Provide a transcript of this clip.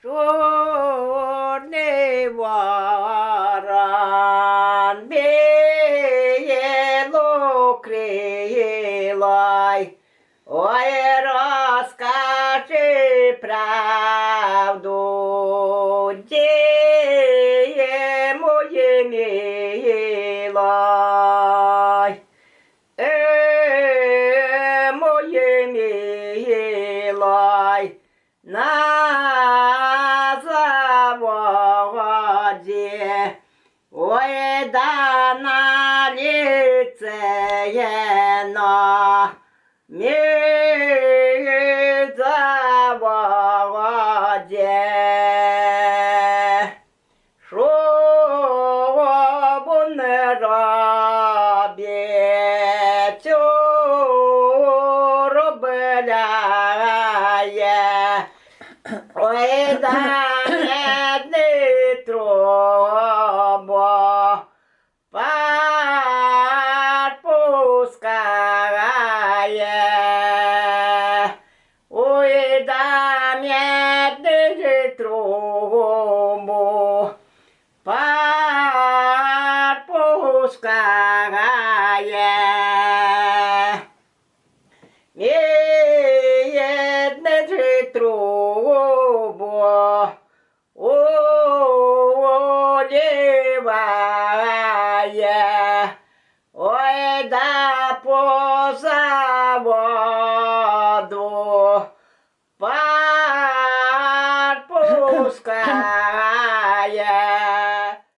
Чорний ворон біло крилой, ой, розкажи правду, діє моє милой. Моє милой, на заводе, ой, да на лице на заводе. Що вони роблять, робляє, ой, да не троба, подпускає, ой, да не трубу, подпускає. Медне трубу уливає, ой, да поза